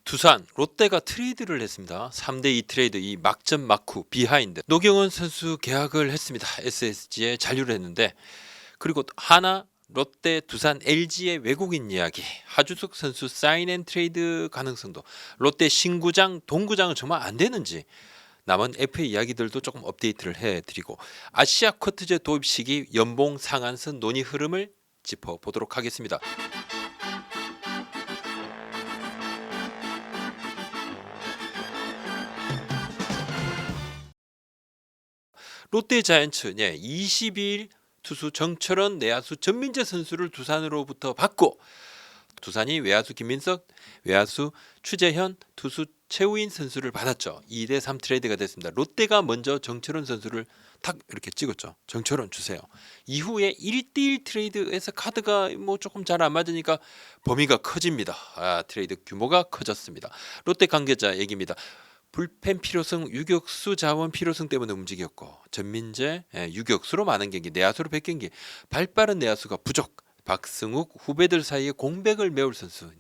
두산, 롯데가 트레이드를 했습니다. 3대2 트레이드, 이 막전 막후 비하인드. 노경원 선수 계약을 했습니다. SSG에 잔류를 했는데, 그리고 하나, 롯데, 두산, LG의 외국인 이야기, 하주석 선수 사인 앤 트레이드 가능성도, 롯데 신구장, 동구장은 정말 안 되는지, 남은 FA 이야기들도 조금 업데이트를 해드리고, 아시아 쿼트제 도입 시기 연봉 상한선 논의 흐름을 짚어보도록 하겠습니다. 롯데 자이언츠 22일 투수 정철원, 내야수 전민재 선수를 두산으로부터 받고, 두산이 외야수 김민석, 외야수 추재현, 투수 최우인 선수를 받았죠. 2대3 트레이드가 됐습니다. 롯데가 먼저 정철원 선수를 탁 이렇게 찍었죠. 정철원 주세요. 이후에 1대1 트레이드에서 카드가 뭐 조금 잘 안 맞으니까 범위가 커집니다. 트레이드 규모가 커졌습니다. 롯데 관계자 얘기입니다. 불펜 필요성, 유격수 자원 필요성 때문에 움직였고, 전민재 유격수로 많은 경기, 내야수로 100경기, 발빠른 내야수가 부족. 박승욱 후배들 사이에 공백을 메울 선수.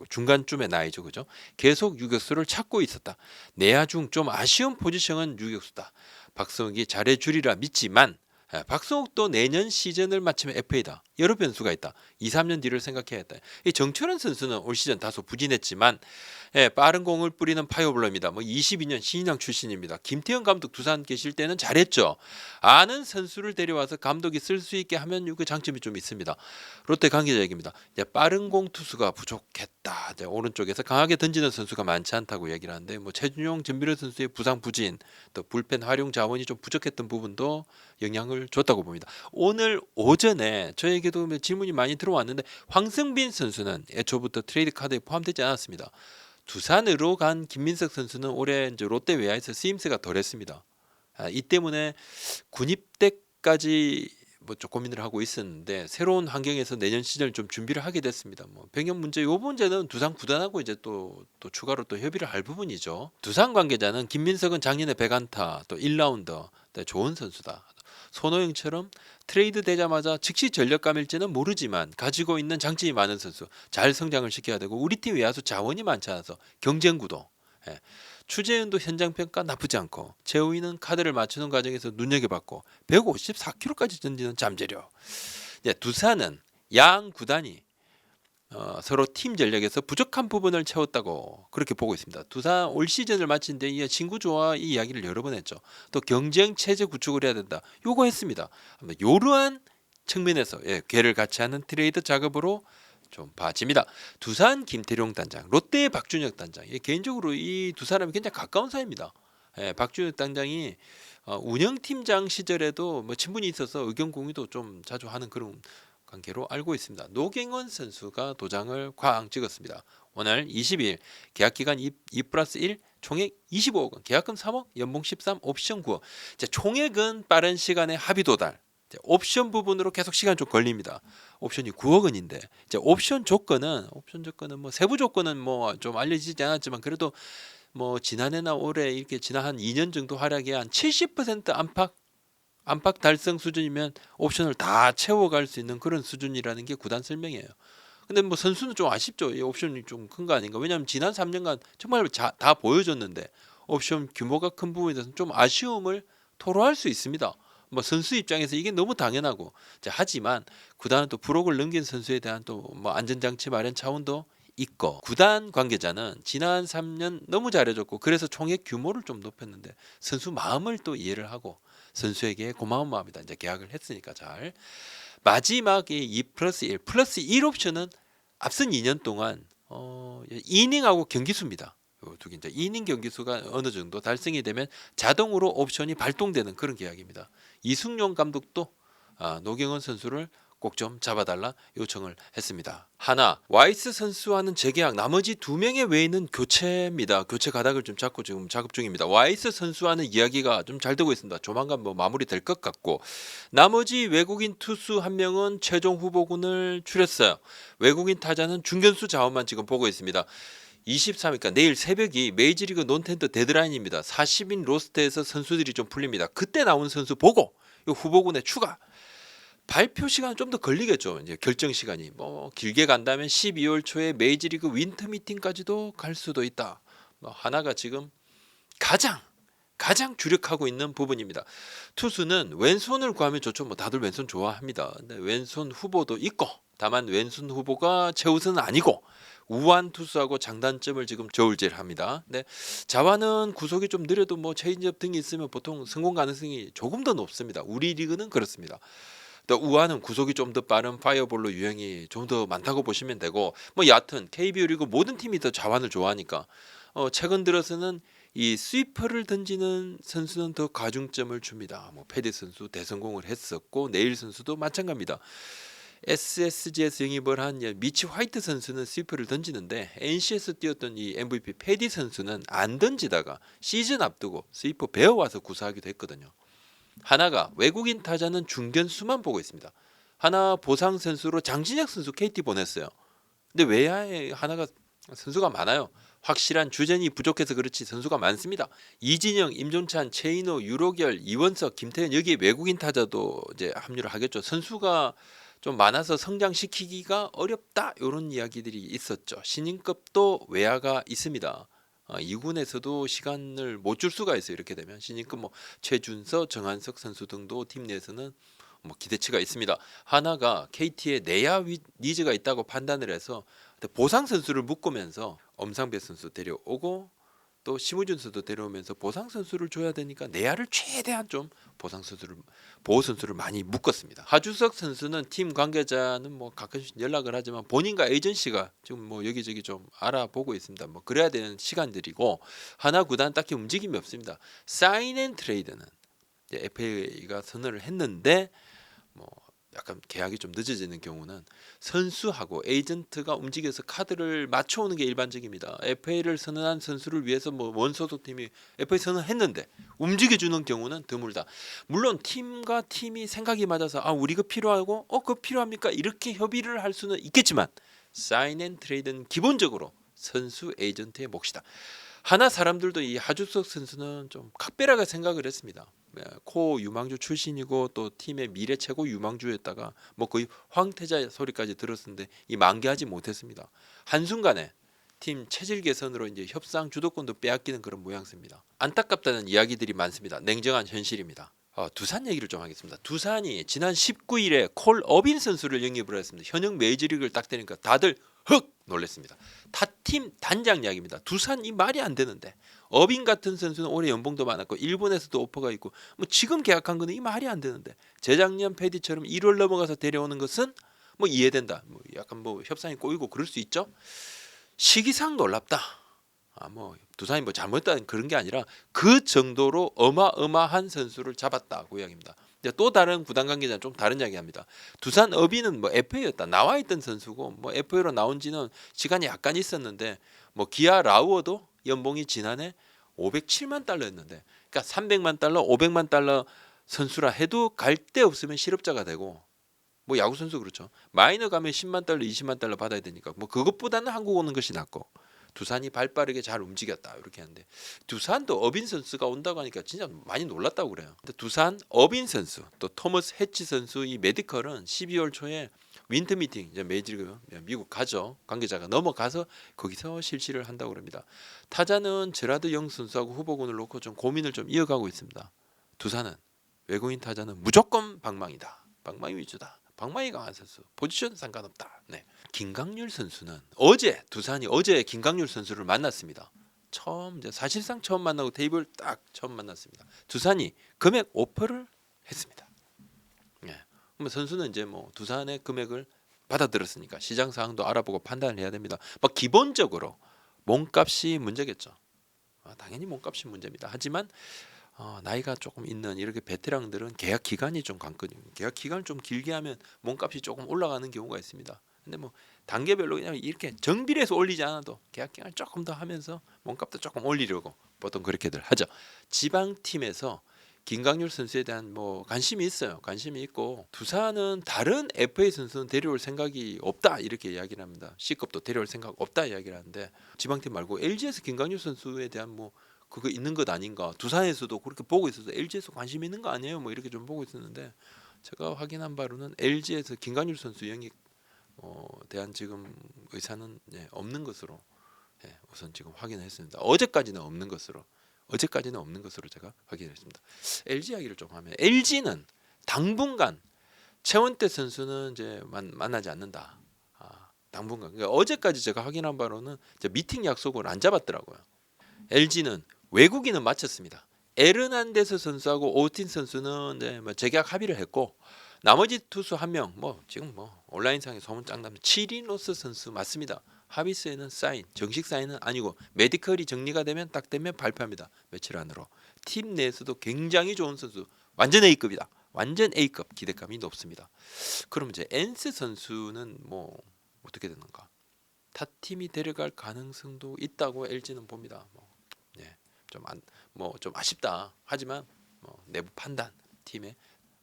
중간쯤의 나이죠, 그죠? 계속 유격수를 찾고 있었다. 내야 중 좀 아쉬운 포지션은 유격수다. 박승욱이 잘해주리라 믿지만, 박승욱도 내년 시즌을 마치면 FA다. 여러 변수가 있다. 2, 3년 뒤를 생각해야겠다. 이 정철원 선수는 올 시즌 다소 부진했지만, 빠른 공을 뿌리는 파이어블러입니다. 22년 신인왕 출신입니다. 김태형 감독 두산 계실 때는 잘했죠. 아는 선수를 데려와서 감독이 쓸 수 있게 하면 그 장점이 좀 있습니다. 롯데 관계자 얘기입니다. 빠른 공 투수가 부족했다. 오른쪽에서 강하게 던지는 선수가 많지 않다고 얘기를 하는데, 최준용, 전미래 선수의 부상 부진, 또 불펜 활용 자원이 좀 부족했던 부분도 영향을 줬다고 봅니다. 오늘 오전에 저에게도 질문이 많이 들어왔는데, 황승빈 선수는 애초부터 트레이드 카드에 포함되지 않았습니다. 두산으로 간 김민석 선수는 올해 이제 롯데 외야에서 쓰임새가 덜했습니다. 이 때문에 군입 때까지 좀 고민을 하고 있었는데, 새로운 환경에서 내년 시즌을 좀 준비를 하게 됐습니다. 병역 문제, 요 문제는 두산 구단하고 이제 또 추가로 또 협의를 할 부분이죠. 두산 관계자는 김민석은 작년에 100안타, 또 1라운더, 좋은 선수다. 손호영처럼 트레이드 되자마자 즉시 전력감일지는 모르지만 가지고 있는 장점이 많은 선수, 잘 성장을 시켜야 되고, 우리 팀 외야수 자원이 많지 않아서 경쟁구도. 추재현도 현장 평가 나쁘지 않고, 최우인은 카드를 맞추는 과정에서 눈여겨봤고, 154km까지 던지는 잠재력. 두산은 양 구단이 서로 팀 전력에서 부족한 부분을 채웠다고 그렇게 보고 있습니다. 두산 올 시즌을 마친 뒤에 친구 좋아 이 이야기를 여러 번 했죠. 또 경쟁 체제 구축을 해야 된다. 요거 했습니다. 이러한 측면에서 궤를 같이 하는 트레이드 작업으로 좀 봐집니다. 두산 김태룡 단장, 롯데 박준혁 단장. 개인적으로 이 두 사람이 굉장히 가까운 사이입니다. 박준혁 단장이 운영팀장 시절에도 친분이 있어서 의견 공유도 좀 자주 하는 그런 관계로 알고 있습니다. 노경원 선수가 도장을 쾅 찍었습니다. 오늘 22일 계약기간 2+1 총액 25억 원, 계약금 3억, 연봉 13, 옵션 9억. 총액은 빠른 시간에 합의 도달. 옵션 부분으로 계속 시간 좀 걸립니다. 옵션이 9억 원인데, 옵션 조건은 세부 조건은 좀 알려지지 않았지만, 그래도 지난해나 올해 이렇게 지난 한 2년 정도 활약에 한 70% 안팎 달성 수준이면 옵션을 다 채워갈 수 있는 그런 수준이라는 게 구단 설명이에요. 근데 선수는 좀 아쉽죠. 이 옵션이 좀 큰 거 아닌가. 왜냐하면 지난 3년간 정말 다 보여줬는데, 옵션 규모가 큰 부분에 대해서는 좀 아쉬움을 토로할 수 있습니다. 선수 입장에서 이게 너무 당연하고, 하지만 구단은 또 브록을 넘긴 선수에 대한 또 안전장치 마련 차원도 있고, 구단 관계자는 지난 3년 너무 잘해줬고, 그래서 총액 규모를 좀 높였는데, 선수 마음을 또 이해를 하고 선수에게 고마운 마음이다. 이제 계약을 했으니까 잘. 마지막에 2+1 플러스 1 옵션은 앞선 2년 동안 이닝하고 경기수입니다. 두 개. 이닝 경기수가 어느 정도 달성이 되면 자동으로 옵션이 발동되는 그런 계약입니다. 이승용 감독도 노경원 선수를 꼭 좀 잡아달라 요청을 했습니다. 하나, 와이스 선수와는 재계약, 나머지 2명의 외에는 교체입니다. 교체 가닥을 좀 잡고 지금 작업 중입니다. 와이스 선수와는 이야기가 좀 잘 되고 있습니다. 조만간 마무리될 것 같고, 나머지 외국인 투수 1명은 최종 후보군을 추렸어요. 외국인 타자는 중견수 자원만 지금 보고 있습니다. 23일까 내일 새벽이 메이저리그 논텐더 데드라인입니다. 40인 로스터에서 선수들이 좀 풀립니다. 그때 나온 선수 보고 이 후보군에 추가. 발표 시간은 좀 더 걸리겠죠. 이제 결정 시간이 뭐 길게 간다면 12월 초에 메이저리그 윈터 미팅까지도 갈 수도 있다. 뭐 하나가 지금 가장 주력하고 있는 부분입니다. 투수는 왼손을 구하면 좋죠. 뭐 다들 왼손 좋아합니다. 근데 왼손 후보도 있고, 다만 왼손 후보가 최우선은 아니고 우완 투수하고 장단점을 지금 저울질합니다. 근데 자완은 구속이 좀 느려도 뭐 체인지업 등이 있으면 보통 성공 가능성이 조금 더 높습니다. 우리 리그는 그렇습니다. 또 우완은 구속이 좀 더 빠른 파이어볼로 유형이 좀 더 많다고 보시면 되고, 뭐 얕은 KBO 리그 모든 팀이 더 자완을 좋아하니까 최근 들어서는 이 스위퍼를 던지는 선수는 더 가중점을 줍니다. 뭐 패디 선수 대성공을 했었고 네일 선수도 마찬가지입니다. SSG에서 영입을 한 미치 화이트 선수는 스위퍼를 던지는데 NC에서 뛰었던 이 MVP 패디 선수는 안 던지다가 시즌 앞두고 스위퍼 배워와서 구사하기도 했거든요. 하나가 외국인 타자는 중견수만 보고 있습니다. 하나 보상 선수로 장진혁 선수 KT 보냈어요. 근데 외야에 하나가 선수가 많아요. 확실한 주전이 부족해서 그렇지 선수가 많습니다. 이진영, 임종찬, 최인호, 유로결, 이원석, 김태현 여기에 외국인 타자도 이제 합류를 하겠죠. 선수가 좀 많아서 성장시키기가 어렵다 이런 이야기들이 있었죠. 신인급도 외야가 있습니다. 2군에서도 시간을 못 줄 수가 있어요. 이렇게 되면 신인급 뭐 최준서, 정한석 선수 등도 팀 내에서는 뭐 기대치가 있습니다. 하나가 KT에 내야 니즈가 있다고 판단을 해서 보상 선수를 묶으면서 엄상배 선수 데려오고 또 심우준 선수도 데려오면서 보상 선수를 줘야 되니까 내야를 최대한 좀 보호 선수를 많이 묶었습니다. 하주석 선수는 팀 관계자는 뭐 가끔씩 연락을 하지만 본인과 에이전시가 지금 뭐 여기저기 좀 알아보고 있습니다. 뭐 그래야 되는 시간들이고 하나 구단 딱히 움직임이 없습니다. 사인 앤 트레이드는 FA가 선언을 했는데 뭐 약간 계약이 좀 늦어지는 경우는 선수하고 에이전트가 움직여서 카드를 맞춰오는 게 일반적입니다. FA를 선언한 선수를 위해서 뭐 원소속팀이 FA 선언했는데 움직여주는 경우는 드물다. 물론 팀과 팀이 생각이 맞아서 우리 그 필요하고 그거 필요합니까? 이렇게 협의를 할 수는 있겠지만 사인 앤 트레이드는 기본적으로 선수 에이전트의 몫이다. 하나 사람들도 이 하주석 선수는 좀 각별하게 생각을 했습니다. 코 유망주 출신이고 또 팀의 미래 최고 유망주였다가 뭐 거의 황태자 소리까지 들었는데 이 만개하지 못했습니다. 한순간에 팀 체질 개선으로 이제 협상 주도권도 빼앗기는 그런 모양새입니다. 안타깝다는 이야기들이 많습니다. 냉정한 현실입니다. 두산 얘기를 좀 하겠습니다. 두산이 지난 19일에 콜 어빈 선수를 영입을 했습니다. 현역 메이저리그를 딱 되니까 다들 흑 놀랐습니다. 타팀 단장 이야기입니다. 두산 이 말이 안 되는데 어빈 같은 선수는 올해 연봉도 많았고 일본에서도 오퍼가 있고 뭐 지금 계약한 거는 이 말이 안 되는데 재작년 패디처럼 1월 넘어가서 데려오는 것은 뭐 이해된다. 뭐 약간 뭐 협상이 꼬이고 그럴 수 있죠. 시기상 놀랍다. 뭐 두산이 뭐 잘못했다는 그런 게 아니라 그 정도로 어마어마한 선수를 잡았다고 이야기입니다. 또 다른 구단 관계자는 좀 다른 이야기합니다. 두산 어비는 뭐 FA였다. 나와 있던 선수고 뭐 FA로 나온 지는 시간이 약간 있었는데 뭐 기아 라우어도 연봉이 지난해 507만 달러였는데 그러니까 300만 달러, 500만 달러 선수라 해도 갈 데 없으면 실업자가 되고 뭐 야구 선수 그렇죠. 마이너 가면 10만 달러, 20만 달러 받아야 되니까 뭐 그것보다는 한국 오는 것이 낫고 두산이 발빠르게 잘 움직였다 이렇게 하는데 두산도 어빈 선수가 온다고 하니까 진짜 많이 놀랐다고 그래요. 근데 두산 어빈 선수 또 토머스 해치 선수 이 메디컬은 12월 초에 윈터 미팅 이제 메이저리그 미국 가죠. 관계자가 넘어가서 거기서 실시를 한다고 그럽니다. 타자는 제라드 영 선수하고 후보군을 놓고 좀 고민을 좀 이어가고 있습니다. 두산은 외국인 타자는 무조건 방망이다. 방망이 위주다. 방망이 강한 선수 포지션 상관없다. 네. 김강률 선수는 두산이 어제 김강률 선수를 만났습니다. 사실상 처음 만나고 테이블 딱 처음 만났습니다. 두산이 금액 오퍼를 했습니다. 네. 그러면 선수는 이제 뭐 두산의 금액을 받아들였으니까 시장 상황도 알아보고 판단을 해야 됩니다. 뭐 기본적으로 몸값이 문제겠죠. 당연히 몸값이 문제입니다. 하지만 나이가 조금 있는 이렇게 베테랑들은 계약 기간이 좀 관건이에요. 계약 기간을 좀 길게 하면 몸값이 조금 올라가는 경우가 있습니다. 근데 뭐 단계별로 그냥 이렇게 정비례해서 올리지 않아도 계약 기간을 조금 더 하면서 몸값도 조금 올리려고 보통 그렇게들 하죠. 지방팀에서 김강률 선수에 대한 뭐 관심이 있어요. 관심이 있고 두산은 다른 FA 선수는 데려올 생각이 없다 이렇게 이야기를 합니다. C급도 데려올 생각 없다 이야기를 하는데 지방팀 말고 LG에서 김강률 선수에 대한 뭐 그거 있는 것 아닌가. 두산에서도 그렇게 보고 있어서 LG에서 관심 있는 거 아니에요. 뭐 이렇게 좀 보고 있었는데 제가 확인한 바로는 LG에서 김광률 선수 영입 대한 지금 의사는 없는 것으로 우선 지금 확인했습니다. 어제까지는 없는 것으로 제가 확인했습니다. LG 이야기를 좀 하면 LG는 당분간 최원태 선수는 이제 만나지 않는다. 당분간. 그러니까 어제까지 제가 확인한 바로는 이제 미팅 약속을 안 잡았더라고요. LG는 외국인은 마쳤습니다. 에르난데스 선수하고 오틴 선수는 이제 재계약 합의를 했고 나머지 투수 한 명 지금 온라인상에 소문 짱나면 치리노스 선수 맞습니다. 합의서에는 정식 사인은 아니고 메디컬이 정리가 되면 딱 되면 발표합니다. 며칠 안으로. 팀 내에서도 굉장히 좋은 선수, 완전 A급이다. 완전 A급, 기대감이 높습니다. 그럼 이제 엔스 선수는 어떻게 되는가? 타 팀이 데려갈 가능성도 있다고 LG는 봅니다. 좀 아쉽다. 하지만 내부 판단, 팀의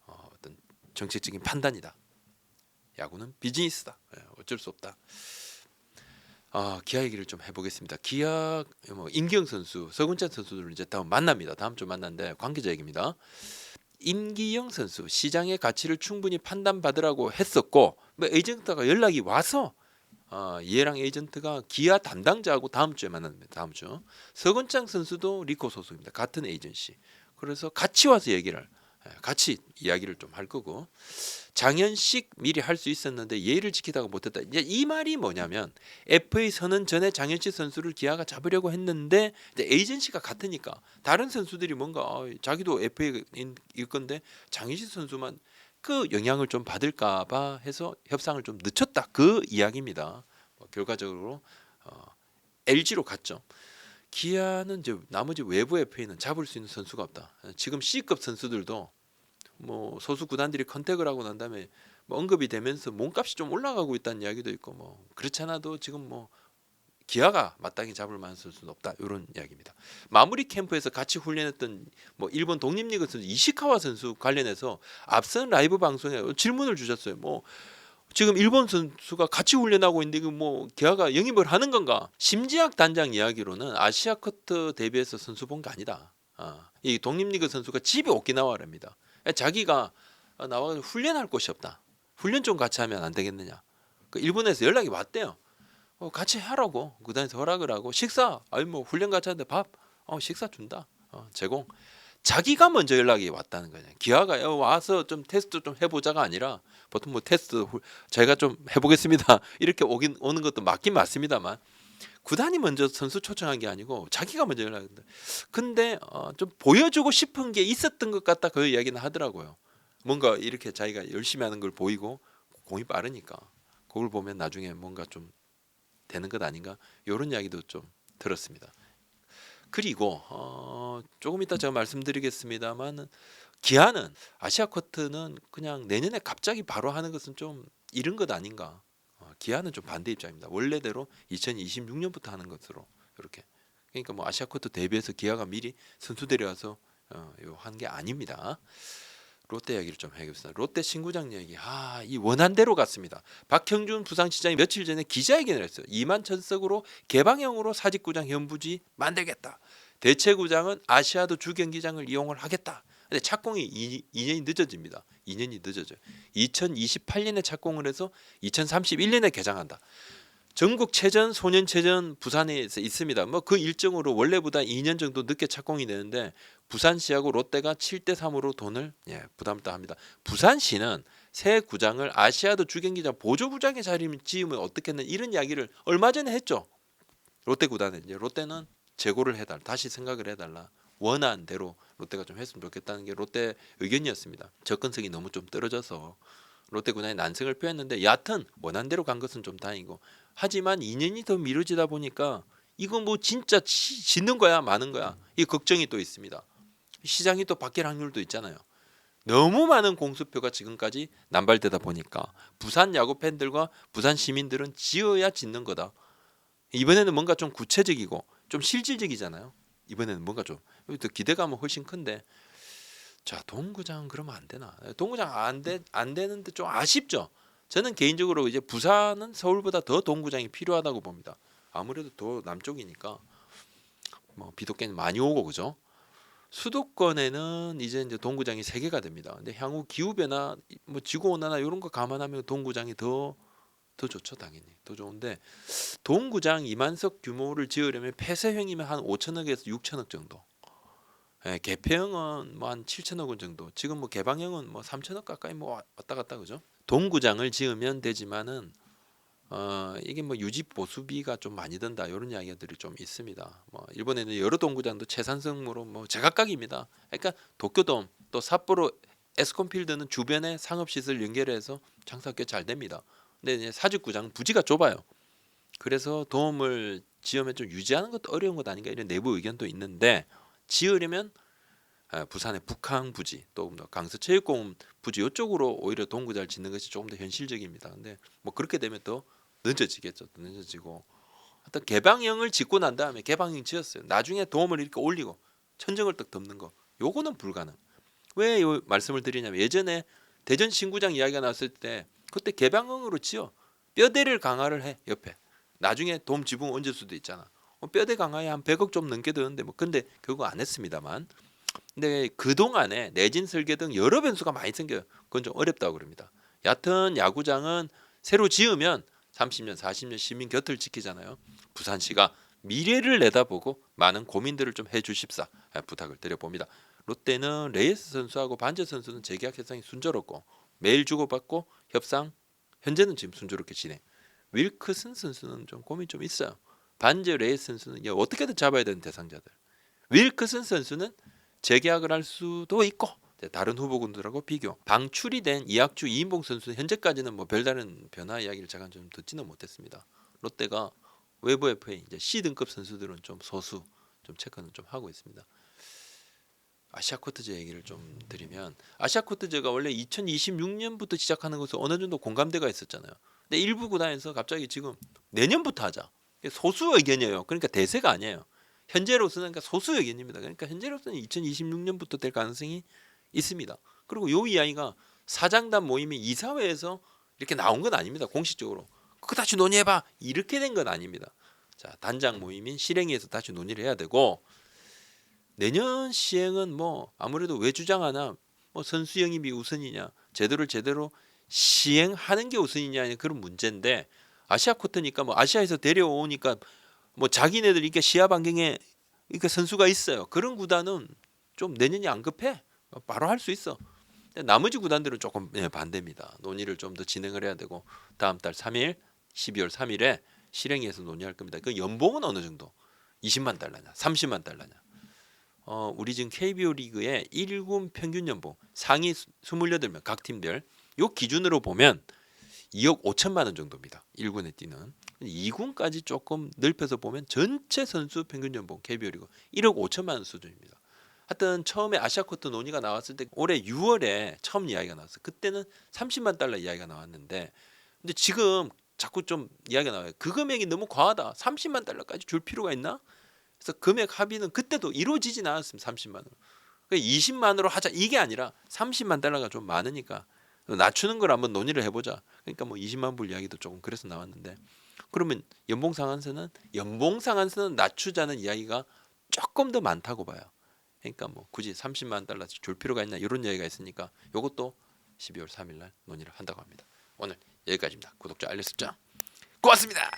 어떤 정책적인 판단이다. 야구는 비즈니스다. 어쩔 수 없다. 기아 얘기를 좀 해보겠습니다. 기아 임기영 선수, 서건찬 선수들 이제 다음 만납니다. 다음 주 만난데 관계자 얘기입니다. 임기영 선수 시장의 가치를 충분히 판단받으라고 했었고 에이전트가 연락이 와서 얘랑 에이전트가 기아 담당자하고 다음 주에 만납니다. 다음 주. 서건창 선수도 리코 소속입니다. 같은 에이전시. 그래서 같이 와서 같이 이야기를 좀 할 거고 장현식 미리 할 수 있었는데 예의를 지키다가 못했다. 이제 이 말이 뭐냐면 FA 선언 전에 장현식 선수를 기아가 잡으려고 했는데 이제 에이전시가 같으니까 다른 선수들이 뭔가 자기도 FA일 건데 장현식 선수만 그 영향을 좀 받을까봐 해서 협상을 좀 늦췄다. 그 이야기입니다. 결과적으로 LG로 갔죠. 기아는 이제 나머지 외부 FA는 잡을 수 있는 선수가 없다. 지금 C급 선수들도 소수 구단들이 컨택을 하고 난 다음에 언급이 되면서 몸값이 좀 올라가고 있다는 이야기도 있고 그렇지 않아도 지금 기아가 마땅히 잡을 만한 선수는 없다. 이런 이야기입니다. 마무리 캠프에서 같이 훈련했던 일본 독립리그 선수 이시카와 선수 관련해서 앞선 라이브 방송에 질문을 주셨어요. 지금 일본 선수가 같이 훈련하고 있는데 기아가 영입을 하는 건가? 심지학 단장 이야기로는 아시아커트 데뷔해서 선수 본 게 아니다. 이 독립리그 선수가 집이 오키나와랍니다. 자기가 나와서 훈련할 곳이 없다. 훈련 좀 같이 하면 안 되겠느냐. 일본에서 연락이 왔대요. 같이 하라고 구단에서 허락을 하고 식사 훈련 같이 하는데 밥 식사 준다. 제공. 자기가 먼저 연락이 왔다는 거냐. 기아가 와서 좀 테스트 좀 해보자가 아니라 보통 테스트 저희가 좀 해보겠습니다. 이렇게 오는 것도 맞긴 맞습니다만 구단이 먼저 선수 초청한 게 아니고 자기가 먼저 연락했는데 근데 좀 보여주고 싶은 게 있었던 것 같다. 그 이야기는 하더라고요. 뭔가 이렇게 자기가 열심히 하는 걸 보이고 공이 빠르니까 그걸 보면 나중에 뭔가 좀 되는 것 아닌가 이런 이야기도 좀 들었습니다. 그리고 조금 이따 제가 말씀드리겠습니다만 기아는 아시아커트는 그냥 내년에 갑자기 바로 하는 것은 좀 이른 것 아닌가. 기아는 좀 반대 입장입니다. 원래대로 2026년부터 하는 것으로 이렇게. 그러니까 아시아커트 대비해서 기아가 미리 선수 데려와서 한 게 아닙니다. 롯데 이야기를 좀 해야겠습니다. 롯데 신구장 얘기. 이 원한대로 갔습니다. 박형준 부상시장이 며칠 전에 기자회견을 했어요. 2만 천석으로 개방형으로 사직구장 현부지 만들겠다. 대체구장은 아시아드 주경기장을 이용을 하겠다. 근데 착공이 2년이 늦어집니다. 2년이 늦어져요. 2028년에 착공을 해서 2031년에 개장한다. 전국체전, 소년체전 부산에 있습니다. 그 일정으로 원래보다 2년 정도 늦게 착공이 되는데 부산시하고 롯데가 7대3으로 돈을 부담을 합니다. 부산시는 새 구장을 아시아드 주경기장 보조구장에 지으면 어떻겠는 이런 이야기를 얼마 전에 했죠. 롯데 구단에 롯데는 재고를 해달라. 다시 생각을 해달라. 원한 대로 롯데가 좀 했으면 좋겠다는 게 롯데 의견이었습니다. 접근성이 너무 좀 떨어져서 롯데 구단이 난색을 표했는데 여하튼 원한대로 간 것은 좀 다행이고 하지만 2년이 더 미뤄지다 보니까 이건 진짜 짓는 거야 마는 거야 이 걱정이 또 있습니다. 시장이 또 바뀔 확률도 있잖아요. 너무 많은 공수표가 지금까지 남발되다 보니까 부산 야구 팬들과 부산 시민들은 지어야 짓는 거다. 이번에는 뭔가 좀 구체적이고 좀 실질적이잖아요. 이번에는 뭔가 좀 기대감은 훨씬 큰데 자 동구장 그러면 안 되나? 동구장 안 되는데 좀 아쉽죠. 저는 개인적으로 이제 부산은 서울보다 더 동구장이 필요하다고 봅니다. 아무래도 더 남쪽이니까 비도 꽤 많이 오고 그죠. 수도권에는 이제 동구장이 3개가 됩니다. 근데 향후 기후 변화, 뭐 지구 온난화 이런 거 감안하면 동구장이 더 좋죠, 당연히. 더 좋은데 동구장 2만석 규모를 지으려면 폐쇄형이면 한 5천억에서 6천억 정도. 예, 개폐형은 뭐 한 7천억 원 정도. 지금 뭐 개방형은 뭐 3천억 가까이 뭐 왔다 갔다 그죠? 동구장을 지으면 되지만은 이게 뭐 유지 보수비가 좀 많이 든다 이런 이야기들이 좀 있습니다. 뭐 일본에는 여러 동구장도 채산성으로 뭐 제각각입니다. 그러니까 도쿄돔 또 삿포로 에스콘필드는 주변에 상업시설 연결해서 장사가 꽤 잘 됩니다. 근데 이제 사직구장 부지가 좁아요. 그래서 돔을 지으면 좀 유지하는 것도 어려운 것 아닌가 이런 내부 의견도 있는데 지으려면 부산의 북항 부지 또 강서체육공원 부지 이쪽으로 오히려 동구장을 짓는 것이 조금 더 현실적입니다. 근데 뭐 그렇게 되면 또 늦어지겠죠. 또 늦어지고 하여튼 개방형을 짓고 난 다음에 개방형 지었어요. 나중에 돔을 이렇게 올리고 천정을 딱 덮는 거 요거는 불가능. 왜 이 말씀을 드리냐면 예전에 대전 신구장 이야기가 나왔을 때 그때 개방형으로 지어 뼈대를 강화를 해 옆에 나중에 돔 지붕 얹을 수도 있잖아. 뼈대 강화에 한 100억 좀 넘게 드는데 뭐 근데 결국 안 했습니다만 근데 그 동안에 내진 설계 등 여러 변수가 많이 생겨요. 그건 좀 어렵다고 그럽니다. 얕은 야구장은 새로 지으면 30년, 40년 시민 곁을 지키잖아요. 부산시가 미래를 내다보고 많은 고민들을 좀 해주십사 부탁을 드려봅니다. 롯데는 레이스 선수하고 반제 선수는 재계약 협상이 순조롭고 매일 주고받고 협상 현재는 지금 순조롭게 진행. 윌크슨 선수는 좀 고민 좀 있어요. 반제 레이스 선수는 어떻게든 잡아야 되는 대상자들. 윌크슨 선수는 재계약을 할 수도 있고 다른 후보군들하고 비교. 방출이 된 이학주 이인봉 선수 현재까지는 뭐 별다른 변화 이야기를 제가 좀 듣지는 못했습니다. 롯데가 외부 FA 이제 C 등급 선수들은 좀 소수 좀 체크는 좀 하고 있습니다. 아시아코트제 얘기를 좀 드리면 아시아코트제가 원래 2026년부터 시작하는 것은 어느 정도 공감대가 있었잖아요. 근데 일부 구단에서 갑자기 지금 내년부터 하자. 소수 의견이에요. 그러니까 대세가 아니에요. 현재로서는 그러니까 소수 의견입니다. 그러니까 현재로서는 2026년부터 될 가능성이 있습니다. 그리고 요 이야기가 사장단 모임이 이사회에서 이렇게 나온 건 아닙니다. 공식적으로 그거 다시 논의해봐 이렇게 된 건 아닙니다. 자 단장 모임인 실행위에서 다시 논의를 해야 되고 내년 시행은 뭐 아무래도 왜 주장하나 뭐 선수 영입이 우선이냐 제대로 시행하는 게 우선이냐 그런 문제인데 아시아 쿼터니까 뭐 아시아에서 데려오니까 뭐 자기네들 이렇게 시합 환경에 이렇게 선수가 있어요. 그런 구단은 좀 내년이 안 급해. 바로 할 수 있어. 근데 나머지 구단들은 조금 반대입니다. 논의를 좀 더 진행을 해야 되고 다음 달 3일 12월 3일에 실행위에서 논의할 겁니다. 그 연봉은 어느 정도? 20만 달러냐? 30만 달러냐? 우리 지금 KBO 리그의 1군 평균 연봉 상위 28명 각 팀별 요 기준으로 보면 2억 5천만 원 정도입니다. 1군에 뛰는 2군까지 조금 넓혀서 보면 전체 선수 평균 연봉 KBO 리그 1억 5천만 원 수준입니다. 하여튼 처음에 아시아쿼터 논의가 나왔을 때 올해 6월에 처음 이야기가 나왔어요. 그때는 30만 달러 이야기가 나왔는데 근데 지금 자꾸 좀 이야기가 나와요. 그 금액이 너무 과하다. 30만 달러까지 줄 필요가 있나? 그래서 금액 합의는 그때도 이루어지진 않았습니다. 30만으로. 20만으로 하자 이게 아니라 30만 달러가 좀 많으니까 낮추는 걸 한번 논의를 해보자. 그러니까 뭐 20만 불 이야기도 조금 그래서 나왔는데 그러면 연봉 상한선은 낮추자는 이야기가 조금 더 많다고 봐요. 그러니까 뭐 굳이 30만 달러씩 줄 필요가 있나 이런 이야기가 있으니까 이것도 12월 3일 날 논의를 한다고 합니다. 오늘 여기까지입니다. 구독자 알림 설정 고맙습니다.